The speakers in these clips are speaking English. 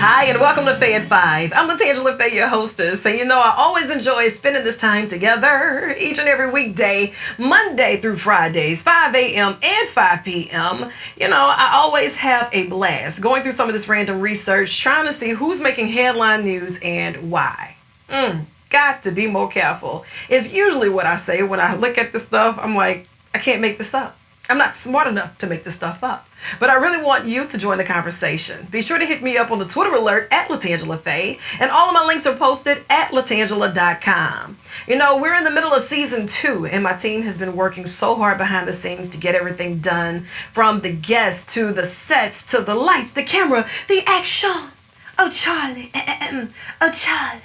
Hi, and welcome to FAY at 5. I'm LaTangela, FAY, your hostess. And you know, I always enjoy spending this time together each and every weekday, Monday through Fridays, 5 a.m. and 5 p.m. You know, I always have a blast going through some of this random research, trying to see who's making headline news and why. Got to be more careful. It's usually what I say when I look at this stuff. I'm like, I can't make this up. I'm not smart enough to make this stuff up. But I really want you to join the conversation. Be sure to hit me up on the Twitter alert at LaTangela FAY, and all of my links are posted at LaTangela.com. You know, we're in the middle of season 2, and my team has been working so hard behind the scenes to get everything done, from the guests to the sets to the lights, the camera, the action. Oh, Charlie. Oh, Charlie.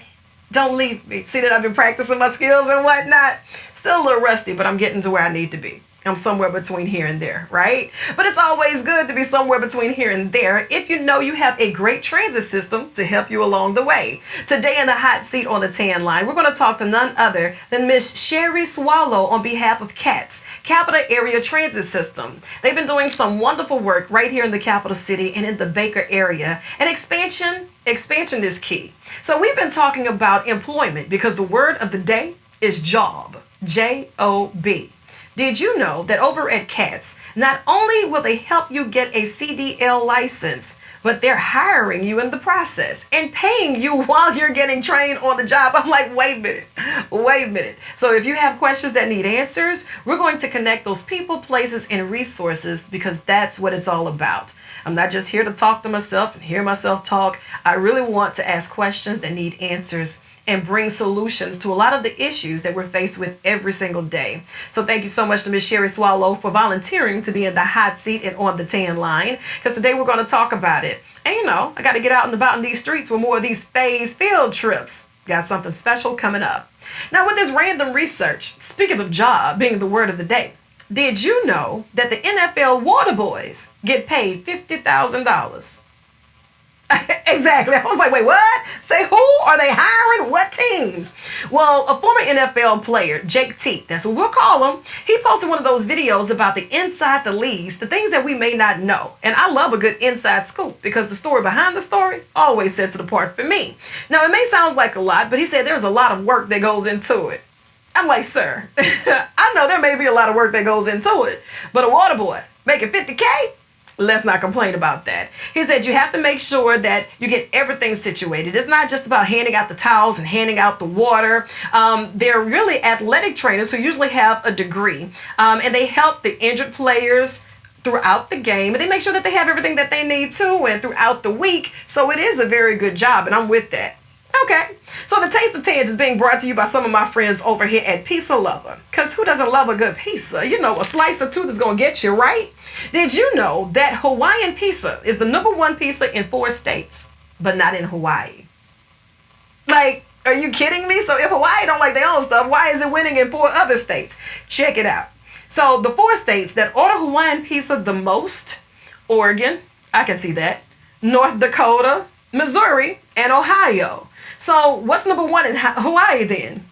Don't leave me. See that I've been practicing my skills and whatnot? Still a little rusty, but I'm getting to where I need to be. I'm somewhere between here and there, right? But it's always good to be somewhere between here and there if you know you have a great transit system to help you along the way. Today in the hot seat on the tan line, we're going to talk to none other than Miss Cheri Soileau on behalf of C.A.T.S, Capital Area Transit System. They've been doing some wonderful work right here in the capital city and in the Baker area. And expansion is key. So we've been talking about employment because the word of the day is job, J-O-B. Did you know that over at C.A.T.S, not only will they help you get a CDL license, but they're hiring you in the process and paying you while you're getting trained on the job? I'm like, wait a minute. So if you have questions that need answers, we're going to connect those people, places, and resources, because that's what it's all about. I'm not just here to talk to myself and hear myself talk. I really want to ask questions that need answers and bring solutions to a lot of the issues that we're faced with every single day. So thank you so much to Miss Cheri Soileau for volunteering to be in the hot seat and on the tan line, because today we're going to talk about it. And you know, I got to get out and about in these streets with more of these FAY's field trips. Got something special coming up. Now with this random research, speaking of job being the word of the day, did you know that the NFL water boys get paid $50,000? Exactly. I was like, wait, what? Say who? Are they hiring? What teams? Well, a former NFL player, C.A.T.S, that's what we'll call him, he posted one of those videos about the inside the leagues, the things that we may not know. And I love a good inside scoop, because the story behind the story always sets it apart for me. Now, it may sound like a lot, but he said there's a lot of work that goes into it. I'm like, sir, I know there may be a lot of work that goes into it, but a water boy making $50K? Let's not complain about that. He said you have to make sure that you get everything situated. It's not just about handing out the towels and handing out the water. They're really athletic trainers who usually have a degree, and they help the injured players throughout the game, and they make sure that they have everything that they need to and throughout the week. So it is a very good job, and I'm with that. Okay, so the Taste of Tange is being brought to you by some of my friends over here at Pizza Lover. Because who doesn't love a good pizza? You know, a slice or two that's going to get you, right? Did you know that Hawaiian pizza is the #1 pizza in 4 states, but not in Hawaii? Like, are you kidding me? So if Hawaii don't like their own stuff, why is it winning in 4 other states? Check it out. So the 4 states that order Hawaiian pizza the most: Oregon, I can see that, North Dakota, Missouri, and Ohio. So what's #1 in Hawaii then?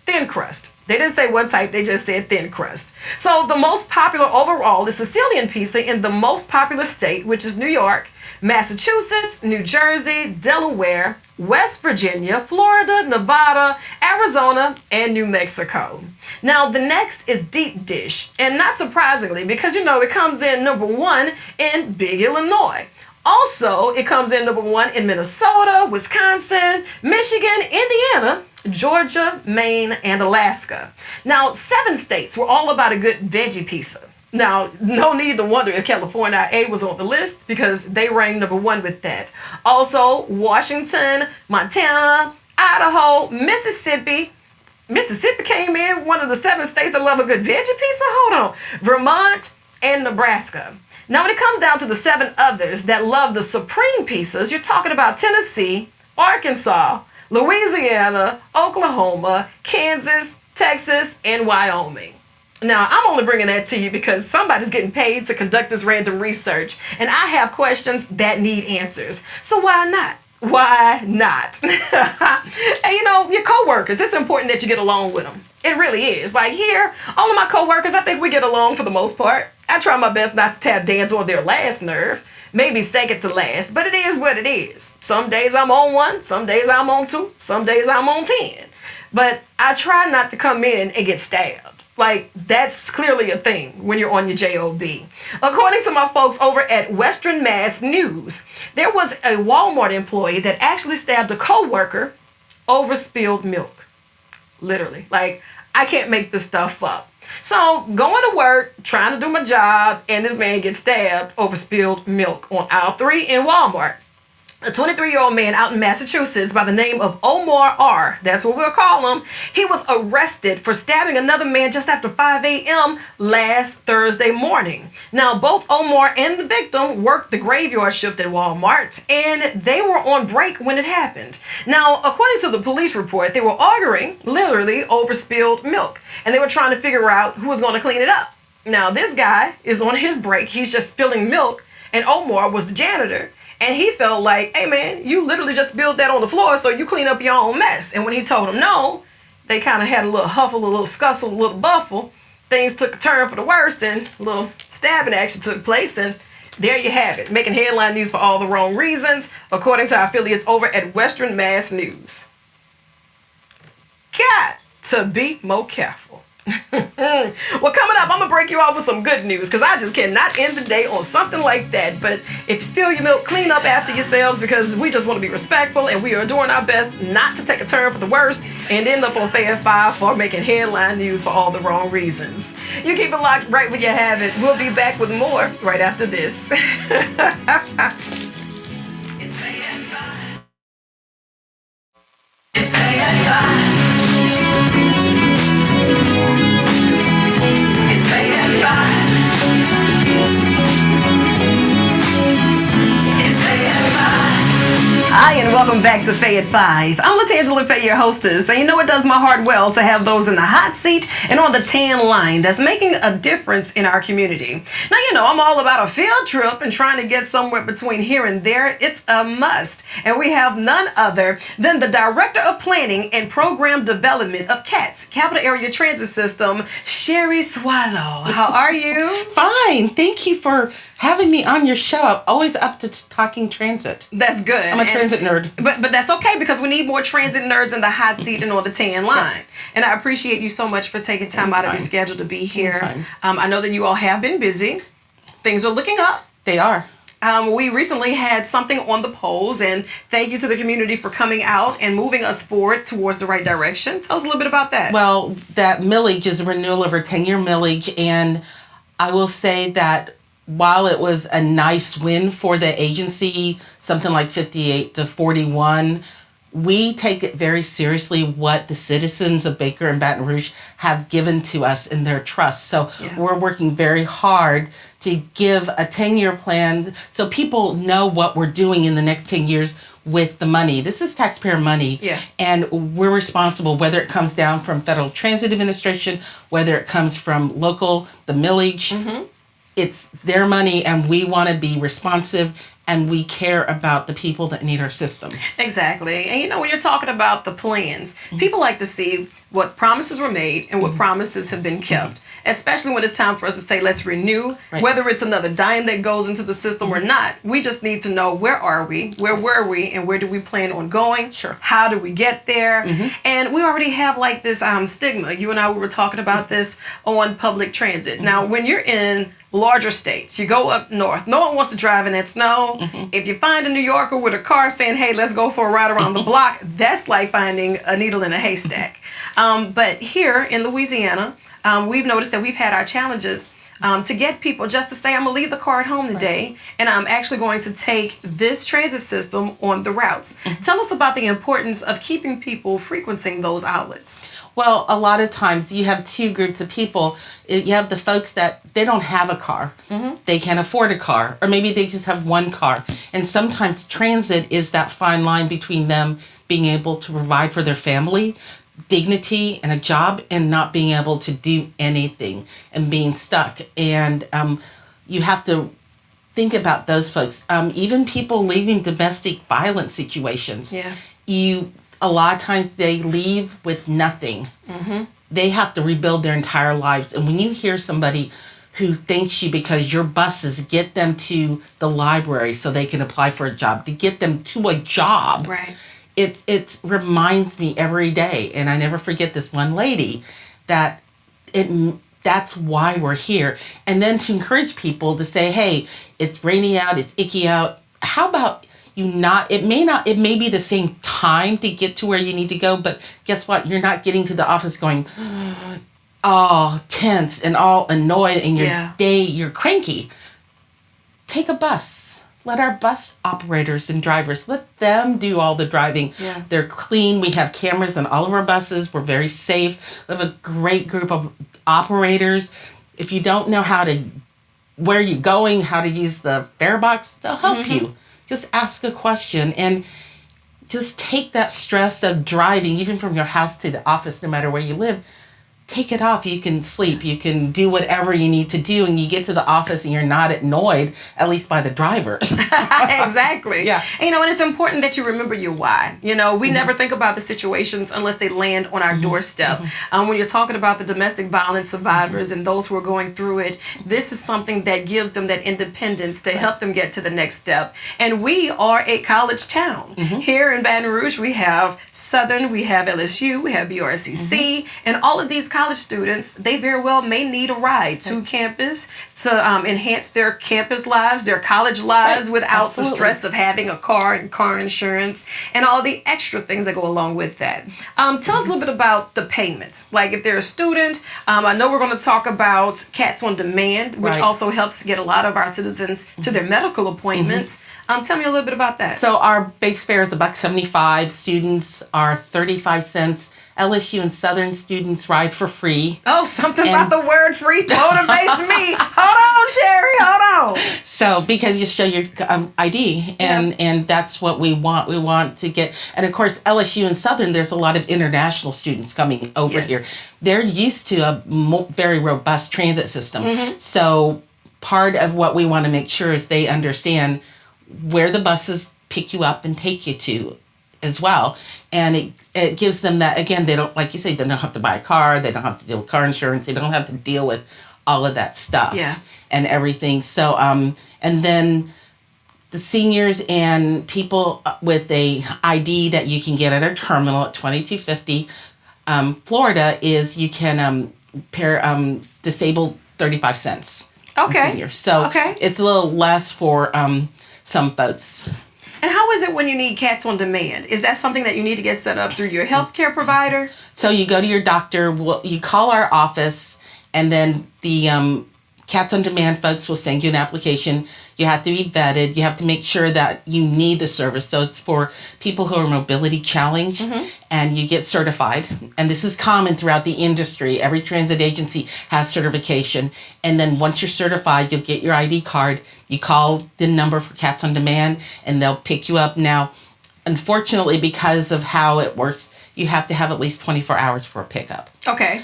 Thin crust. They didn't say what type, they just said thin crust. So the most popular overall is Sicilian pizza in the most popular state, which is New York, Massachusetts, New Jersey, Delaware, West Virginia, Florida, Nevada, Arizona, and New Mexico. Now the next is deep dish, and not surprisingly, because you know it comes in #1 in Big Illinois. Also, it comes in #1 in Minnesota, Wisconsin, Michigan, Indiana, Georgia, Maine, and Alaska. Now, 7 states were all about a good veggie pizza. Now, no need to wonder if California was on the list, because they ranked #1 with that. Also, Washington, Montana, Idaho, Mississippi. Mississippi came in, one of the 7 states that love a good veggie pizza. Hold on. Vermont and Nebraska. Now, when it comes down to the 7 others that love the supreme pizzas, you're talking about Tennessee, Arkansas, Louisiana, Oklahoma, Kansas, Texas, and Wyoming. Now, I'm only bringing that to you because somebody's getting paid to conduct this random research, and I have questions that need answers. So why not? Why not? And your coworkers, it's important that you get along with them. It really is. Like here, all of my coworkers, I think we get along for the most part. I try my best not to tap dance on their last nerve. Maybe second to last, but it is what it is. Some days I'm on 1, some days I'm on 2, some days I'm on 10. But I try not to come in and get stabbed. Like, that's clearly a thing when you're on your job. According to my folks over at Western Mass News, there was a Walmart employee that actually stabbed a coworker over spilled milk. Literally. Like, I can't make this stuff up. So, going to work, trying to do my job, and this man gets stabbed over spilled milk on aisle 3 in Walmart. A 23-year-old man out in Massachusetts by the name of Omar R., that's what we'll call him, he was arrested for stabbing another man just after 5 a.m. last Thursday morning. Now, both Omar and the victim worked the graveyard shift at Walmart, and they were on break when it happened. Now, according to the police report, they were arguing, literally, over spilled milk, and they were trying to figure out who was going to clean it up. Now, this guy is on his break. He's just spilling milk, and Omar was the janitor. And he felt like, hey man, you literally just spilled that on the floor, so you clean up your own mess. And when he told him no, they kind of had a little huffle, a little scuffle, a little buffle. Things took a turn for the worst, and a little stabbing action took place. And there you have it, making headline news for all the wrong reasons, according to our affiliates over at Western Mass News. Got to be more careful. Well, coming up, I'm going to break you off with some good news because I just cannot end the day on something like that. But if you spill your milk, clean up after yourselves because we just want to be respectful and we are doing our best not to take a turn for the worst and end up on FAY at 5 for making headline news for all the wrong reasons. You keep it locked right where you have it. We'll be back with more right after this. It's FAY at 5. It's FAY at 5. It's FAY at 5. It's FAY at 5. Hi, and welcome back to FAY at 5. I'm LaTangela, FAY, your hostess, and it does my heart well to have those in the hot seat and on the tan line that's making a difference in our community. Now, I'm all about a field trip and trying to get somewhere between here and there. It's a must, and we have none other than the Director of Planning and Program Development of C.A.T.S, Capital Area Transit System, Cheri Soileau. How are you? Fine. Thank you for having me on your show. I'm always up to talking transit. That's good. I'm a transit nerd. But that's okay because we need more transit nerds in the hot seat and on the tan line. Yeah. And I appreciate you so much for taking time out of your schedule to be here. I know that you all have been busy. Things are looking up. They are. We recently had something on the polls, and thank you to the community for coming out and moving us forward towards the right direction. Tell us a little bit about that. Well, that millage is a renewal of our 10-year millage, and I will say that while it was a nice win for the agency, something like 58 to 41, we take it very seriously what the citizens of Baker and Baton Rouge have given to us in their trust. So we're working very hard to give a 10-year plan so people know what we're doing in the next 10 years with the money. This is taxpayer money, and we're responsible, whether it comes down from Federal Transit Administration, whether it comes from local, the millage. It's their money, and we want to be responsive, and we care about the people that need our system. Exactly. And when you're talking about the plans, people like to see what promises were made and what promises have been kept, especially when it's time for us to say, let's renew, whether it's another dime that goes into the system or not. We just need to know, where are we, where were we, and where do we plan on going? How do we get there? And we already have like this stigma. You and I, we were talking about this on public transit. Now, when you're in larger states, you go up north, no one wants to drive in that snow. If you find a New Yorker with a car saying, hey, let's go for a ride around the block, that's like finding a needle in a haystack. But here in Louisiana, we've noticed that we've had our challenges to get people just to say, I'm going to leave the car at home today, and I'm actually going to take this transit system on the routes. Tell us about the importance of keeping people frequenting those outlets. Well, a lot of times you have two groups of people. You have the folks that they don't have a car. They can't afford a car, or maybe they just have one car. And sometimes transit is that fine line between them being able to provide for their family. dignity and a job and not being able to do anything and being stuck. And you have to think about those folks. Even people leaving domestic violence situations. Yeah. A lot of times they leave with nothing. Mm-hmm. They have to rebuild their entire lives. And when you hear somebody who thanks you because your buses get them to the library so they can apply for a job, to get them to a job, Right. it reminds me every day. And I never forget this one lady that's why we're here. And then to encourage people to say, hey, it's rainy out, it's icky out. How about it may be the same time to get to where you need to go, but guess what? You're not getting to the office going all tense and all annoyed and you're cranky. Take a bus. Let our bus operators and drivers, let them do all the driving. Yeah. They're clean. We have cameras on all of our buses. We're very safe. We have a great group of operators. If you don't know where you're going, how to use the fare box, they'll help you. Just ask a question and just take that stress of driving, even from your house to the office, no matter where you live. Take it off. You can sleep. You can do whatever you need to do, and you get to the office and you're not annoyed, at least by the drivers. Exactly. Yeah. And, and it's important that you remember your why. We never think about the situations unless they land on our doorstep. When you're talking about the domestic violence survivors and those who are going through it, this is something that gives them that independence to help them get to the next step. And we are a college town. Here in Baton Rouge, we have Southern, we have LSU, we have BRCC, and all of these college students, they very well may need a ride to campus to enhance their campus lives, their college lives, without the stress of having a car and car insurance and all the extra things that go along with that. Tell us a little bit about the payments. Like if they're a student, I know we're going to talk about C.A.T.S on demand, which also helps get a lot of our citizens to their medical appointments. Tell me a little bit about that. So our base fare is $1.75. Students are 35 cents. LSU and Southern students ride for free. Oh, something about the word free motivates me. Hold on, Cheri, hold on. So because you show your ID, and that's what we want. We want to get, and of course LSU and Southern, there's a lot of international students coming over here. They're used to a very robust transit system. So part of what we want to make sure is they understand where the buses pick you up and take you to as well. And it gives them that, again, they don't, like you say, they don't have to buy a car, they don't have to deal with car insurance, they don't have to deal with all of that stuff and everything. So, and then the seniors and people with a ID that you can get at our terminal at 2250 Florida is you can pair disabled 35 cents. Okay. So it's a little less for some folks. And how is it when you need C.A.T.S on demand? Is that something that you need to get set up through your healthcare provider? So you go to your doctor, you call our office, and then the C.A.T.S on demand folks will send you an application. You have to be vetted. You have to make sure that you need the service. So it's for people who are mobility challenged, and you get certified. And this is common throughout the industry. Every transit agency has certification. And then once you're certified, you'll get your ID card. You call the number for C.A.T.S on demand, and they'll pick you up. Now, unfortunately, because of how it works, you have to have at least 24 hours for a pickup. Okay.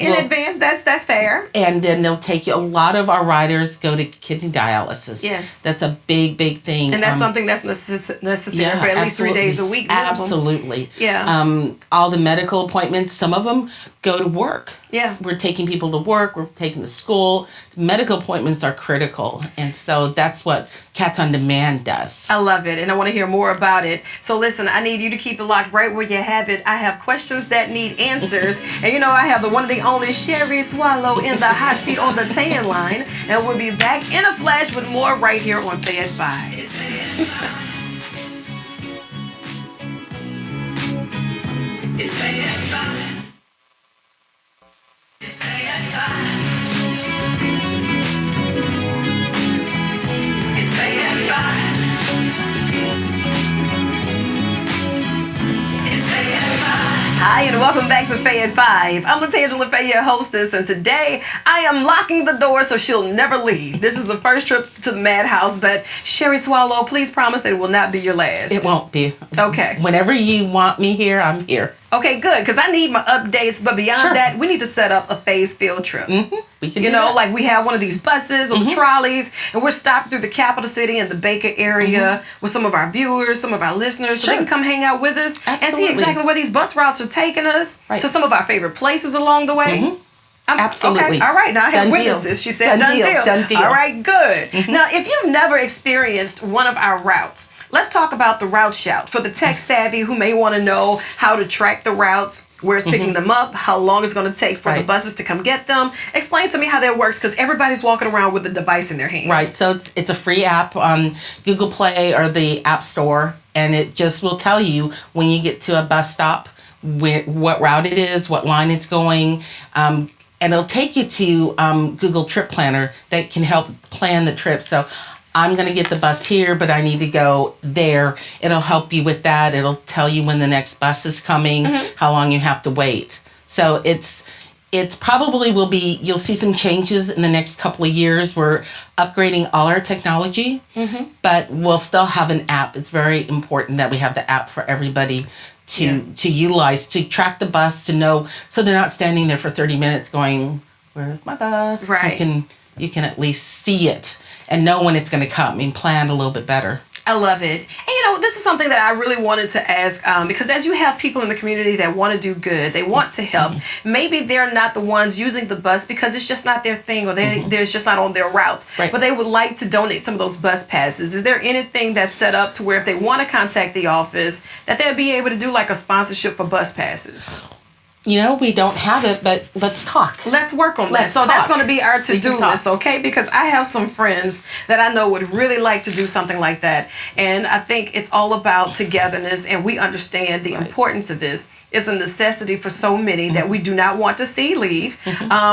In advance, that's fair. And then they'll take you. A lot of our riders go to kidney dialysis. Yes. That's a big thing. And that's something that's necessary for at least 3 days a week. Minimum. Absolutely. Yeah. All the medical appointments, some of them go to work. Yeah. We're taking people to work. We're taking to school. Medical appointments are critical. And so that's what C.A.T.S on demand does. I love it. And I want to hear more about it. So listen, I need you to keep it locked right where you have it. I have questions that need answers. And I have the one and the only Cheri Soileau in the hot seat on the tan line. And we'll be back in a flash with more right here on FAY at 5. It's FAY at 5. It's FAY at 5. It's FAY at 5. It's FAY at 5. Hi, and welcome back to FAY at 5. I'm LaTangela, your hostess, and today I am locking the door so she'll never leave. This is the first trip to the madhouse, but Cheri Soileau, please promise that it will not be your last. It won't be. Okay. Whenever you want me here, I'm here. Okay, good, because I need my updates. But beyond that, we need to set up a phase field trip. We can You do know, that. like we have one of these buses or the trolleys, and we're stopped through the capital city and the Baker area with some of our viewers, some of our listeners, so they can come hang out with us and see Absolutely. exactly where these bus routes are taking us to some of our favorite places along the way. Absolutely. Okay. All right. Now I have Done witnesses. deal. She said done deal. Done deal. All right. Good. Now, if you've never experienced one of our routes, let's talk about the route shout for the tech savvy who may want to know how to track the routes, where it's picking them up, how long it's going to take for the buses to come get them. Explain to me how that works, because everybody's walking around with a device in their hand. Right. So it's a free app on Google Play or the App Store, and it just will tell you when you get to a bus stop, what route it is, what line it's going. And it'll take you to Google Trip Planner that can help plan the trip. So I'm going to get the bus here, but I need to go there. It'll help you with that. It'll tell you when the next bus is coming, how long you have to wait. So it's probably will be, you'll see some changes in the next couple of years. We're upgrading all our technology, but we'll still have an app. It's very important that we have the app for everybody to utilize, to track the bus, to know, so they're not standing there for 30 minutes going, where's my bus? Right. You can at least see it and know when it's going to come and plan a little bit better. I love it. And this is something that I really wanted to ask, because as you have people in the community that want to do good, they want to help, maybe they're not the ones using the bus because it's just not their thing, or they're just not on their routes, but they would like to donate some of those bus passes. Is there anything that's set up to where if they want to contact the office, that they'll be able to do like a sponsorship for bus passes? We don't have it, but let's talk. Let's work on that. So that's going to be our to-do list, okay? Because I have some friends that I know would really like to do something like that. And I think it's all about togetherness, and we understand the importance of this. It's a necessity for so many that we do not want to see leave.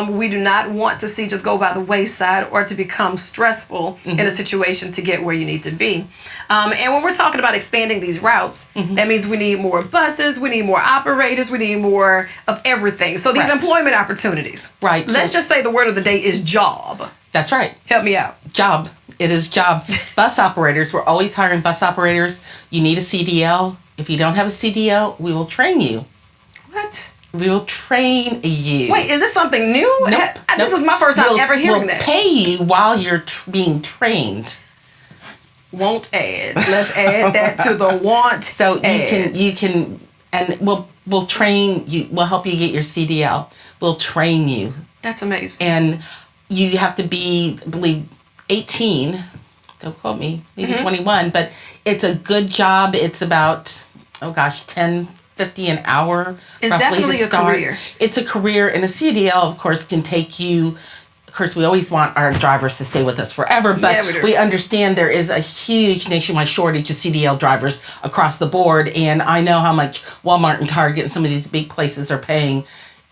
We do not want to see just go by the wayside or to become stressful in a situation to get where you need to be. And when we're talking about expanding these routes, that means we need more buses, we need more operators, we need more of everything. So these employment opportunities. Right. Let's just say the word of the day is job. That's right. Help me out. Job. It is job. Bus operators. We're always hiring bus operators. You need a CDL. If you don't have a CDL, we will train you. What? We will train you. Wait, is this something new? Nope. This is my first time ever hearing that. We'll pay you while you're being trained. Want ads. Let's add that to the want. So ads. you can, and we'll train you. We'll help you get your CDL. We'll train you. That's amazing. And you have to be, I believe, 18. Don't quote me. Maybe 21. But it's a good job. It's about, $10.50 an hour. It's definitely a career. It's a career, and a CDL, of course, can take you. Of course, we always want our drivers to stay with us forever, but we understand there is a huge nationwide shortage of CDL drivers across the board, and I know how much Walmart and Target and some of these big places are paying.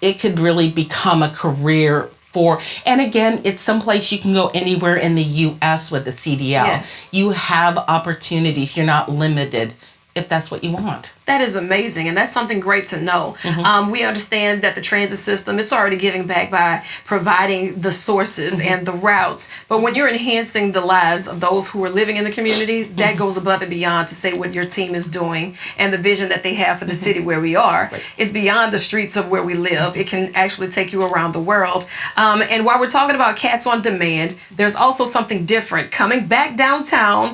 It could really become a career for, and again, it's someplace you can go anywhere in the U.S. with a CDL. Yes. You have opportunities. You're not limited if that's what you want. That is amazing, and that's something great to know. We understand that the transit system, it's already giving back by providing the sources and the routes, but when you're enhancing the lives of those who are living in the community, that goes above and beyond to say what your team is doing and the vision that they have for the city where we are. It's beyond the streets of where we live. It can actually take you around the world. And while we're talking about C.A.T.S on demand, there's also something different coming back downtown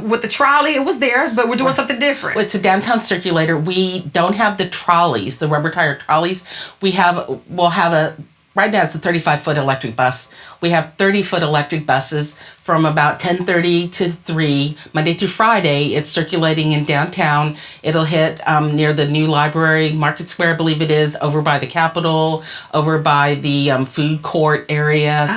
with the trolley. It was there, but we're doing something different. It's a downtown circulator. We don't have the trolleys, the rubber tire trolleys. We'll have right now it's a 35-foot electric bus. We have 30-foot electric buses from about 10:30 to 3, Monday through Friday. It's circulating in downtown. It'll hit near the new library, Market Square, I believe it is, over by the Capitol, over by the food court areas.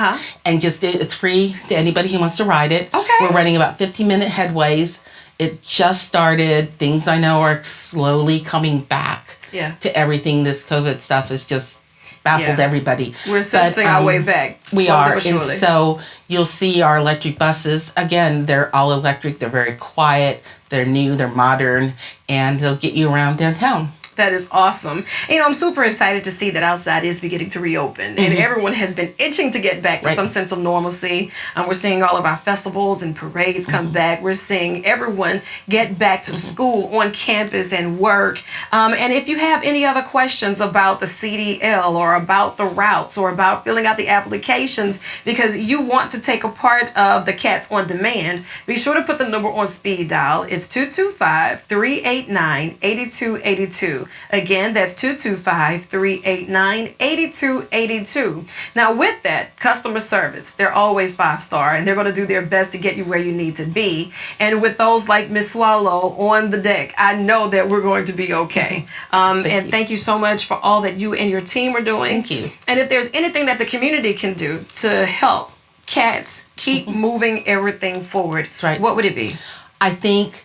And it's free to anybody who wants to ride it. Okay. We're running about 50-minute headways. It just started. Things I know are slowly coming back to everything. This COVID stuff has just baffled everybody. We're sensing our way back. We are. But and so you'll see our electric buses. Again, they're all electric. They're very quiet. They're new. They're modern. And they'll get you around downtown. That is awesome. You know, I'm super excited to see that outside is beginning to reopen, and everyone has been itching to get back to some sense of normalcy. We're seeing all of our festivals and parades come back. We're seeing everyone get back to school, on campus, and work. And if you have any other questions about the CDL or about the routes or about filling out the applications because you want to take a part of the C.A.T.S on demand, be sure to put the number on speed dial. It's 225-389-8282. Again, that's 225-389-8282. Now, with that, customer service, they're always 5-star, and they're going to do their best to get you where you need to be. And with those like Miss Soileau on the deck, I know that we're going to be okay. Thank you so much for all that you and your team are doing. Thank you. And if there's anything that the community can do to help C.A.T.S keep moving everything forward, what would it be? I think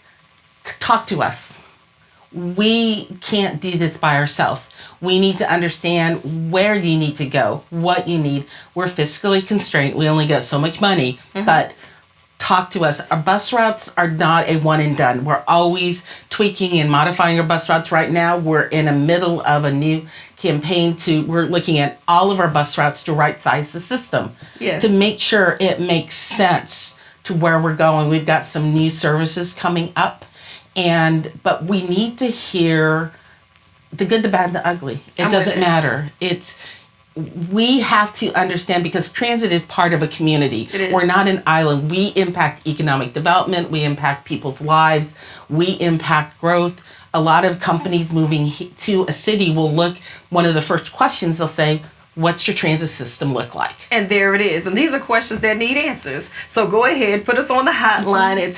talk to us. We can't do this by ourselves. We need to understand where you need to go, what you need. We're fiscally constrained. We only got so much money, but talk to us. Our bus routes are not a one and done. We're always tweaking and modifying our bus routes. Right now, we're in the middle of a new campaign we're looking at all of our bus routes to right size the system to make sure it makes sense to where we're going. We've got some new services coming up, but we need to hear the good, the bad, and the ugly. It doesn't matter. We have to understand, because transit is part of a community. We're not an island. We impact economic development. We impact people's lives. We impact growth. A lot of companies moving to a city will one of the first questions they'll say, what's your transit system look like? And there it is. And these are questions that need answers. So go ahead, put us on the hotline at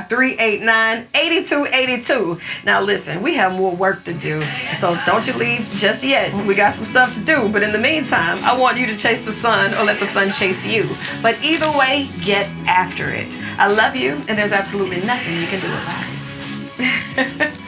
225-389-8282. Now listen, we have more work to do. So don't you leave just yet. We got some stuff to do. But in the meantime, I want you to chase the sun or let the sun chase you. But either way, get after it. I love you, and there's absolutely nothing you can do about it.